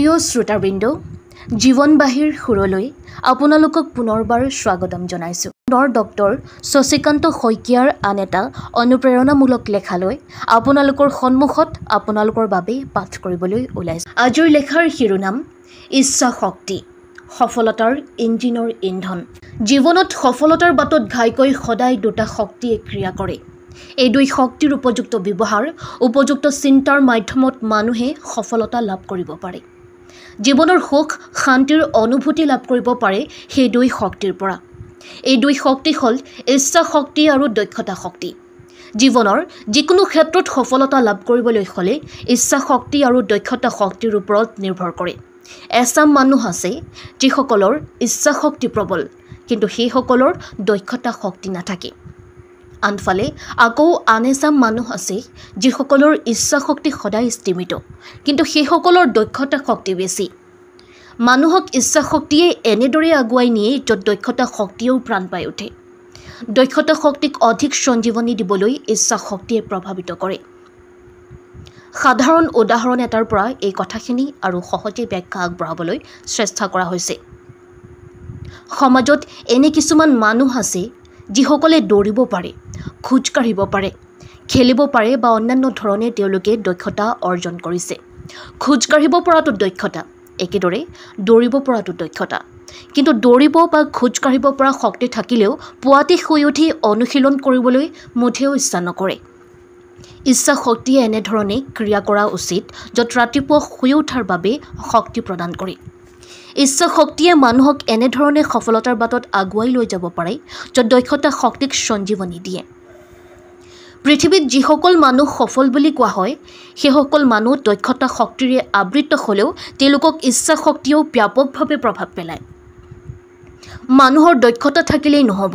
প্ৰিয় শ্ৰোতাবৃন্দ, জীৱনবাহীৰ সুৰলৈ আপোনালোকক পুনৰবাৰ স্বাগতম জনাইছোঁ। ডক্টৰ শশীকান্ত শইকীয়াৰ আন এটা অনুপ্ৰেৰণামূলক লেখালৈ আপোনালোকৰ সন্মুখত আপোনালোকৰ বাবে পাঠ কৰিবলৈ ওলাইছোঁ। আজিৰ লেখাৰ শিৰোনাম ইচ্ছা শক্তি, সফলতাৰ ইঞ্জিনৰ ইন্ধন। জীৱনত সফলতাৰ বাটত ঘাইকৈ সদায় দুটা শক্তিয়ে ক্ৰিয়া কৰে। এই দুই শক্তিৰ উপযুক্ত ব্যৱহাৰ, উপযুক্ত চিন্তাৰ মাধ্যমত মানুহে সফলতা লাভ কৰিব পাৰে। জীৱনৰ সুখ শান্তিৰ অনুভূতি লাভ কৰিব পাৰে সেই দুই শক্তিৰ পৰা। এই দুই শক্তি হ'ল ইচ্ছা শক্তি আৰু দক্ষতা শক্তি। জীৱনৰ যিকোনো ক্ষেত্ৰত সফলতা লাভ কৰিবলৈ হ'লে ইচ্ছা শক্তি আৰু দক্ষতা শক্তিৰ ওপৰত নিৰ্ভৰ কৰে। এচাম মানুহ আছে যিসকলৰ ইচ্ছা শক্তি প্ৰবল, কিন্তু সেইসকলৰ দক্ষতা শক্তি নাথাকে। আনফালে আকৌ আন এচাম মানুহ আছে যিসকলৰ ইচ্ছা শক্তি সদায় স্থিমিত, কিন্তু সেইসকলৰ দক্ষতা শক্তি বেছি। মানুহক ইচ্ছা শক্তিয়ে এনেদৰে আগুৱাই নিয়ে য'ত দক্ষতা শক্তিয়েও প্ৰাণ পাই উঠে। দক্ষতা শক্তিক অধিক সঞ্জীৱনী দিবলৈ ইচ্ছা শক্তিয়ে প্ৰভাৱিত কৰে। সাধাৰণ উদাহৰণ এটাৰ পৰা এই কথাখিনি আৰু সহজে ব্যাখ্যা আগবঢ়াবলৈ চেষ্টা কৰা হৈছে। সমাজত এনে কিছুমান মানুহ আছে যিসকলে দৌৰিব পাৰে, খোজ কাঢ়িব পাৰে, খেলিব পাৰে বা অন্যান্য ধৰণে তেওঁলোকে দক্ষতা অৰ্জন কৰিছে। খোজ কাঢ়িব পৰাটো দক্ষতা, একেদৰে দৌৰিব পৰাটো দক্ষতা। কিন্তু দৌৰিব বা খোজ কাঢ়িব পৰা শক্তি থাকিলেও পুৱাতে শুই উঠি অনুশীলন কৰিবলৈ মুঠেও ইচ্ছা নকৰে। ইচ্ছা শক্তিয়ে এনেধৰণে ক্ৰিয়া কৰা উচিত য'ত ৰাতিপুৱা শুই উঠাৰ বাবে শক্তি প্ৰদান কৰে। ইচ্ছা শক্তিয়ে মানুহক এনেধৰণে সফলতাৰ বাটত আগুৱাই লৈ যাব পাৰে য'ত দক্ষতা শক্তিক সঞ্জীৱনী দিয়ে। পৃথিৱীত যিসকল মানুহ সফল বুলি কোৱা হয় সেইসকল মানুহ দক্ষতা শক্তিৰে আবৃত হ'লেও তেওঁলোকক ইচ্ছা শক্তিয়েও ব্যাপকভাৱে প্ৰভাৱ পেলায়। মানুহৰ দক্ষতা থাকিলেই নহ'ব,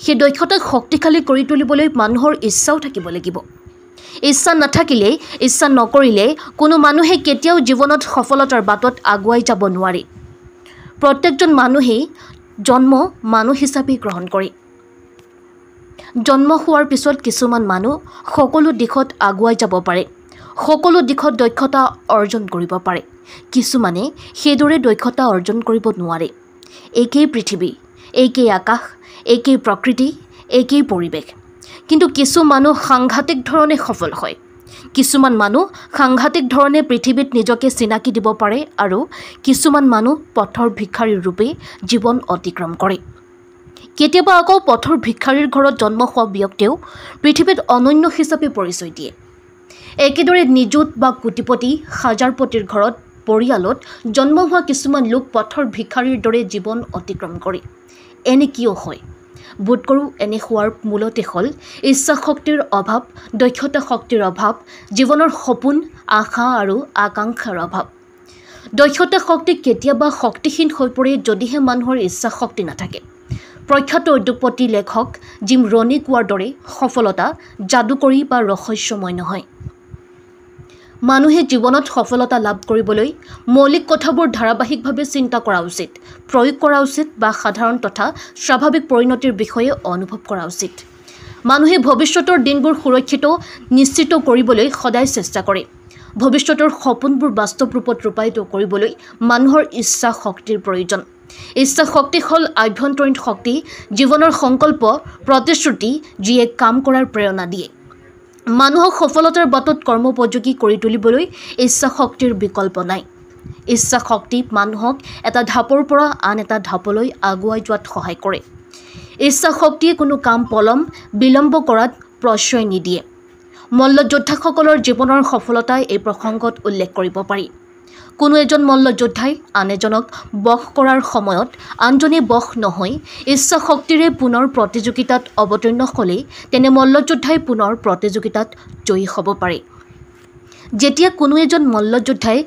সেই দক্ষতাক শক্তিশালী কৰি তুলিবলৈ মানুহৰ ইচ্ছাও থাকিব লাগিব। ইচ্ছা নাথাকিলে, ইচ্ছা নকৰিলে কোনো মানুহে কেতিয়াও জীৱনত সফলতাৰ বাটত আগুৱাই যাব নোৱাৰে। প্ৰত্যেকজন মানুহেই জন্ম মানুহ হিচাপে গ্ৰহণ কৰে। জন্ম হোৱাৰ পিছত কিছুমান মানুহ সকলো দিশত আগুৱাই যাব পাৰে, সকলো দিশত দক্ষতা অৰ্জন কৰিব পাৰে। কিছুমানে সেইদৰে দক্ষতা অৰ্জন কৰিব নোৱাৰে। একেই পৃথিৱী, একেই আকাশ, একেই প্ৰকৃতি, একেই পৰিৱেশ, কিন্তু কিছু মানুহ সাংঘাতিক ধৰণে সফল হয়। কিছুমান মানুহ সাংঘাতিক ধৰণে পৃথিৱীত নিজকে চিনাকি দিব পাৰে আৰু কিছুমান মানুহ পথৰ ভিক্ষাৰীৰ ৰূপে জীৱন অতিক্ৰম কৰে। কেতিয়াবা আকৌ পথৰ ভিক্ষাৰীৰ ঘৰত জন্ম হোৱা ব্যক্তিয়েও পৃথিৱীত অনন্য হিচাপে পৰিচয় দিয়ে। একেদৰে নিযুত বা কোটিপতি হাজাৰপতিৰ ঘৰত পৰিয়ালত জন্ম হোৱা কিছুমান লোক পথৰ ভিক্ষাৰীৰ দৰে জীৱন অতিক্ৰম কৰে। এনে কিয় হয়? বোধ কৰোঁ এনে হোৱাৰ মূলতে হ'ল ইচ্ছা শক্তিৰ অভাৱ, দক্ষতা শক্তিৰ অভাৱ, জীৱনৰ সপোন, আশা আৰু আকাংক্ষাৰ অভাৱ। দক্ষতা শক্তি কেতিয়াবা শক্তিহীন হৈ পৰে যদিহে মানুহৰ ইচ্ছা শক্তি নাথাকে। প্ৰখ্যাত উদ্যোগপতি লেখক জিম ৰনি কোৱাৰ দৰে সফলতা যাদুকৰী বা ৰহস্যময় নহয়। মানুহে জীৱনত সফলতা লাভ কৰিবলৈ মৌলিক কথাবোৰ ধাৰাবাহিকভাৱে চিন্তা কৰা উচিত, প্ৰয়োগ কৰা উচিত বা সাধাৰণ তথা স্বাভাৱিক পৰিণতিৰ বিষয়ে অনুভৱ কৰা উচিত। মানুহে ভৱিষ্যতৰ দিনবোৰ সুৰক্ষিত নিশ্চিত কৰিবলৈ সদায় চেষ্টা কৰে। ভৱিষ্যতৰ সপোনবোৰ বাস্তৱ ৰূপত ৰূপায়িত কৰিবলৈ মানুহৰ ইচ্ছা শক্তিৰ প্ৰয়োজন। ইচ্ছা শক্তি হ'ল আভ্যন্তৰীণ শক্তি, জীৱনৰ সংকল্প, প্ৰতিশ্ৰুতি, যিয়ে কাম কৰাৰ প্ৰেৰণা দিয়ে। মানুহক সফলতাৰ বাটত কৰ্মোপযোগী কৰি তুলিবলৈ ইচ্ছা শক্তিৰ বিকল্প নাই। ইচ্ছা শক্তি মানুহক এটা ধাপৰ পৰা আন এটা ধাপলৈ আগুৱাই যোৱাত সহায় কৰে। ইচ্ছা শক্তিয়ে কোনো কাম বিলম্ব কৰাত প্ৰশ্ৰয় নিদিয়ে। মল্লযোদ্ধাসকলৰ জীৱনৰ সফলতাই এই প্ৰসংগত উল্লেখ কৰিব পাৰি। কোনো এজন মল্লযোদ্ধাই আন এজনক বশ কৰাৰ সময়ত আনজনে বশ নহৈ ইচ্ছা শক্তিৰে পুনৰ প্ৰতিযোগিতাত অৱতীৰ্ণ হ'লে তেনে মল্লযোদ্ধাই পুনৰ প্ৰতিযোগিতাত জয়ী হ'ব পাৰে। যেতিয়া কোনো এজন মল্লযোদ্ধাই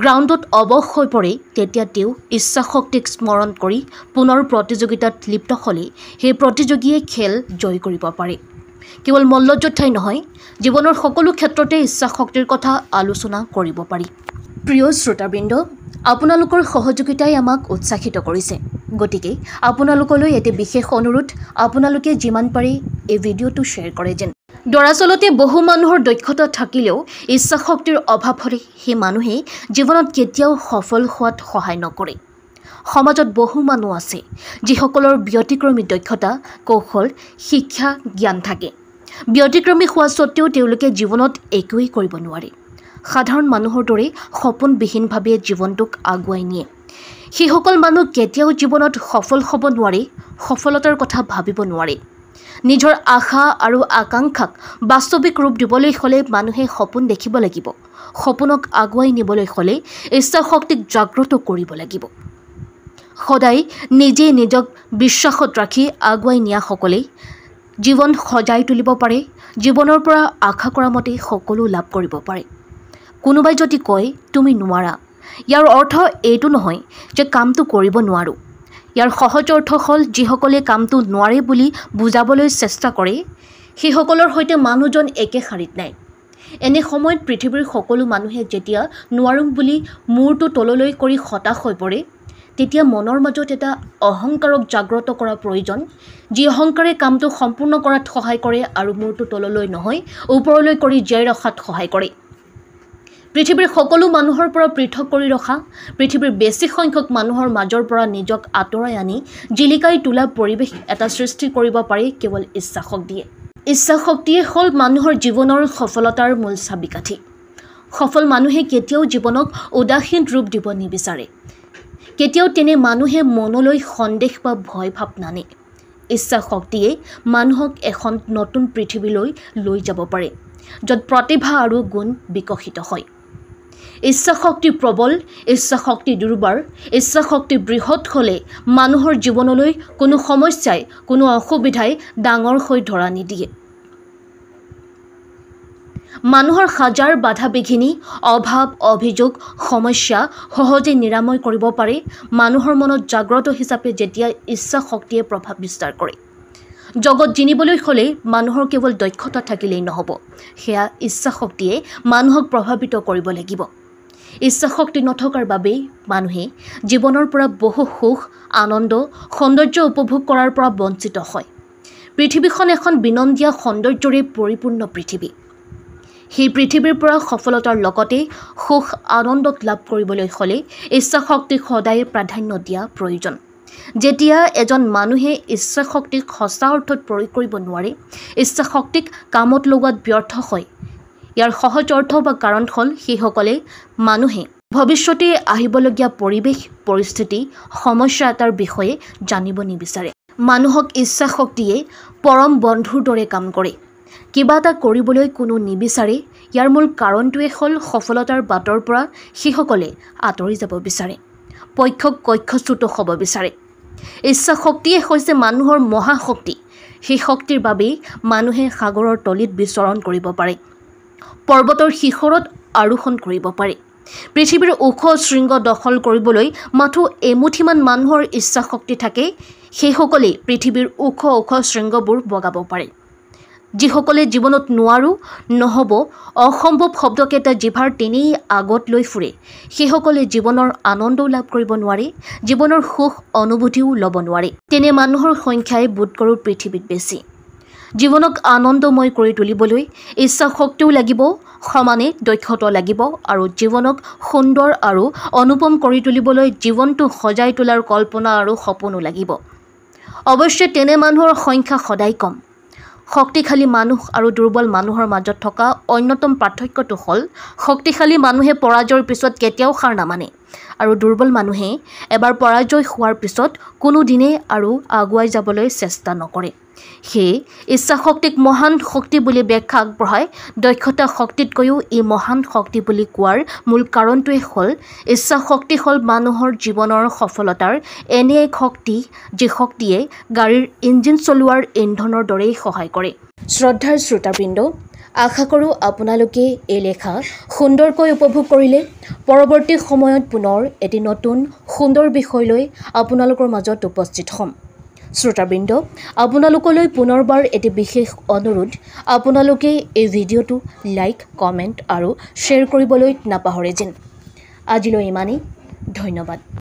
গ্ৰাউণ্ডত অৱশ হৈ পৰে তেতিয়া তেওঁ ইচ্ছা শক্তিক স্মৰণ কৰি পুনৰ প্ৰতিযোগিতাত লিপ্ত হ'লে সেই প্ৰতিযোগীয়ে খেল জয় কৰিব পাৰে। কেৱল মল্লযোদ্ধাই নহয়, জীৱনৰ সকলো ক্ষেত্ৰতে ইচ্ছা শক্তিৰ কথা আলোচনা কৰিব পাৰি। প্ৰিয় শ্ৰোতাবৃন্দ, আপোনালোকৰ সহযোগিতাই আমাক উৎসাহিত কৰিছে। গতিকে আপোনালোকলৈ এটি বিশেষ অনুৰোধ, আপোনালোকে যিমান পাৰে এই ভিডিঅ'টো শ্বেয়াৰ কৰে যেন। দৰাচলতে বহু মানুহৰ দক্ষতা থাকিলেও ইচ্ছা শক্তিৰ অভাৱ হ'লে সেই মানুহে জীৱনত কেতিয়াও সফল হোৱাত সহায় নকৰে। সমাজত বহু মানুহ আছে যিসকলৰ ব্যতিক্ৰমী দক্ষতা, কৌশল, শিক্ষা, জ্ঞান থাকে। ব্যতিক্ৰমী হোৱা স্বত্বেও তেওঁলোকে জীৱনত একোৱেই কৰিব নোৱাৰে। সাধাৰণ মানুহৰ দৰে সপোনবিহীনভাৱে জীৱনটোক আগুৱাই নিয়ে। সেইসকল মানুহ কেতিয়াও জীৱনত সফল হ'ব নোৱাৰে, সফলতাৰ কথা ভাবিব নোৱাৰে। নিজৰ আশা আৰু আকাংক্ষাক বাস্তৱিক ৰূপ দিবলৈ হ'লে মানুহে সপোন দেখিব লাগিব। সপোনক আগুৱাই নিবলৈ হ'লে ইচ্ছা শক্তিক জাগ্ৰত কৰিব লাগিব। সদায় নিজে নিজক বিশ্বাসত ৰাখি আগুৱাই নিয়াসকলেই জীৱন সজাই তুলিব পাৰে, জীৱনৰ পৰা আশা কৰা মতে সকলো লাভ কৰিব পাৰে। কোনোবাই যদি কয় তুমি নোৱাৰা, ইয়াৰ অৰ্থ এইটো নহয় যে কামটো কৰিব নোৱাৰোঁ। ইয়াৰ সহজ অৰ্থ হ'ল যিসকলে কামটো নোৱাৰে বুলি বুজাবলৈ চেষ্টা কৰে সেইসকলৰ সৈতে মানুহজন একে শাৰীত নাই। এনে সময়ত পৃথিৱীৰ সকলো মানুহে যেতিয়া নোৱাৰোঁ বুলি মূৰটো তললৈ কৰি হতাশ হৈ পৰে, তেতিয়া মনৰ মাজত এটা অহংকাৰক জাগ্ৰত কৰা প্ৰয়োজন, যি অহংকাৰে কামটো সম্পূৰ্ণ কৰাত সহায় কৰে আৰু মূৰটো তললৈ নহয় ওপৰলৈ কৰি জীয়াই ৰখাত সহায় কৰে। পৃথিৱীৰ সকলো মানুহৰ পৰা পৃথক কৰি ৰখা, পৃথিৱীৰ বেছি সংখ্যক মানুহৰ মাজৰ পৰা নিজক আঁতৰাই আনি জিলিকাই তোলা পৰিৱেশ এটা সৃষ্টি কৰিব পাৰি কেৱল ইচ্ছা শক্তিয়ে। ইচ্ছা শক্তিয়ে হ'ল মানুহৰ জীৱনৰ সফলতাৰ মূল চাবিকাঠি। সফল মানুহে কেতিয়াও জীৱনক উদাসীন ৰূপ দিব নিবিচাৰে। কেতিয়াও তেনে মানুহে মনলৈ সন্দেহ বা ভয় ভাৱ নানে। ইচ্ছা শক্তিয়ে মানুহক এখন নতুন পৃথিৱীলৈ লৈ যাব পাৰে, য'ত প্ৰতিভা আৰু গুণ বিকশিত হয়। ইচ্ছা শক্তি প্ৰবল, ইচ্ছা শক্তি দুৰ্বাৰ, ইচ্ছা শক্তি বৃহৎ হ'লে মানুহৰ জীৱনলৈ কোনো সমস্যাই, কোনো অসুবিধাই ডাঙৰ হৈ ধৰা নিদিয়ে। মানুহৰ হাজাৰ বাধা বিঘিনি, অভাৱ, অভিযোগ, সমস্যা সহজে নিৰাময় কৰিব পাৰে মানুহৰ মনত জাগ্ৰত হিচাপে যেতিয়া ইচ্ছা শক্তিয়ে প্ৰভাৱ বিস্তাৰ কৰে। জগত জিনিবলৈ হ'লে মানুহৰ কেৱল দক্ষতা থাকিলেই নহ'ব, সেয়া ইচ্ছা শক্তিয়ে মানুহক প্ৰভাৱিত কৰিব লাগিব। ইচ্ছা শক্তি নথকাৰ বাবেই মানুহে জীৱনৰ পৰা বহু সুখ, আনন্দ, সৌন্দৰ্য উপভোগ কৰাৰ পৰা বঞ্চিত হয়। পৃথিৱীখন এখন বিনন্দীয়া সৌন্দৰ্যৰে পৰিপূৰ্ণ পৃথিৱী। সেই পৃথিৱীৰ পৰা সফলতাৰ লগতে সুখ, আনন্দক লাভ কৰিবলৈ হ'লে ইচ্ছা শক্তিক সদায় প্ৰাধান্য দিয়া প্ৰয়োজন। যেতিয়া এজন মানুহে ইচ্ছা শক্তিক সঁচা অৰ্থত প্ৰয়োগ কৰিব নোৱাৰে, ইচ্ছা শক্তিক কামত লগোৱাত ব্যৰ্থ হয়, ইয়াৰ সহজ অৰ্থ বা কাৰণ হ'ল সেইসকলে মানুহে ভৱিষ্যতে আহিবলগীয়া পৰিৱেশ, পৰিস্থিতি, সমস্যা এটাৰ বিষয়ে জানিব নিবিচাৰে। মানুহক ইচ্ছা শক্তিয়ে পৰম বন্ধুৰ দৰে কাম কৰে। কিবা এটা কৰিবলৈ কোনো নিবিচাৰে, ইয়াৰ মূল কাৰণটোৱে হ'ল সফলতাৰ বাটৰ পৰা সেইসকলে আঁতৰি যাব বিচাৰে, পক্ষক কক্ষচ্যুত হ'ব বিচাৰে। ইচ্ছা শক্তিয়ে হৈছে মানুহৰ মহাশক্তি। সেই শক্তিৰ বাবেই মানুহে সাগৰৰ তলিত বিচৰণ কৰিব পাৰে, পৰ্বতৰ শিখৰত আৰোহণ কৰিব পাৰে। পৃথিৱীৰ ওখ শৃংগ দখল কৰিবলৈ মাথো এমুঠিমান মানুহৰ ইচ্ছা শক্তি থাকে, সেইসকলেই পৃথিৱীৰ ওখ ওখ শৃংগবোৰ বগাব পাৰে। যিসকলে জীৱনত নোৱাৰোঁ, নহ'ব, অসম্ভৱ শব্দকেইটা জিভাৰ তেনেই আগত লৈ ফুৰে, সেইসকলে জীৱনৰ আনন্দও লাভ কৰিব নোৱাৰে, জীৱনৰ সুখ অনুভূতিও ল'ব নোৱাৰে। তেনে মানুহৰ সংখ্যাই বোধকৰোঁ পৃথিৱীত বেছি। জীৱনক আনন্দময় কৰি তুলিবলৈ ইচ্ছা শক্তিও লাগিব, সমানে দক্ষতা লাগিব আৰু জীৱনক সুন্দৰ আৰু অনুপম কৰি তুলিবলৈ জীৱনটো সজাই তোলাৰ কল্পনা আৰু সপোনো লাগিব। অৱশ্যে তেনে মানুহৰ সংখ্যা সদায় কম। শক্তিশালী মানুহ আৰু দুৰ্বল মানুহৰ মাজত থকা অন্যতম পাৰ্থক্যটো হ'ল শক্তিশালী মানুহে পৰাজয়ৰ পিছত কেতিয়াও হাৰ নামানে আৰু দুৰ্বল মানুহে এবাৰ পৰাজয় হোৱাৰ পিছত কোনোদিনে আৰু আগুৱাই যাবলৈ চেষ্টা নকৰে। সেয়ে ইচ্ছা শক্তিক মহান শক্তি বুলি ব্যাখ্যা আগবঢ়াই দক্ষতা শক্তিতকৈও ই মহান শক্তি বুলি কোৱাৰ মূল কাৰণটোৱে হ'ল ইচ্ছা শক্তি হ'ল মানুহৰ জীৱনৰ সফলতাৰ এনে এক শক্তি যি শক্তিয়ে গাড়ীৰ ইঞ্জিন চলোৱাৰ ইন্ধনৰ দৰেই সহায় কৰে। শ্ৰদ্ধাৰ শ্ৰোতাবৃন্দ, আশা কৰোঁ আপোনালোকে এই লেখা সুন্দৰকৈ উপভোগ কৰিলে। পৰৱৰ্তী সময়ত পুনৰ এটি নতুন সুন্দৰ বিষয় লৈ আপোনালোকৰ মাজত উপস্থিত হ'ম। শ্ৰোতাবৃন্দ, আপোনালোকলৈ পুনৰবাৰ এটি বিশেষ অনুৰোধ, আপোনালোকে এই ভিডিঅ'টো লাইক, কমেণ্ট আৰু শ্বেয়াৰ কৰিবলৈ নাপাহৰে যেন। আজিলৈ ইমানেই, ধন্যবাদ।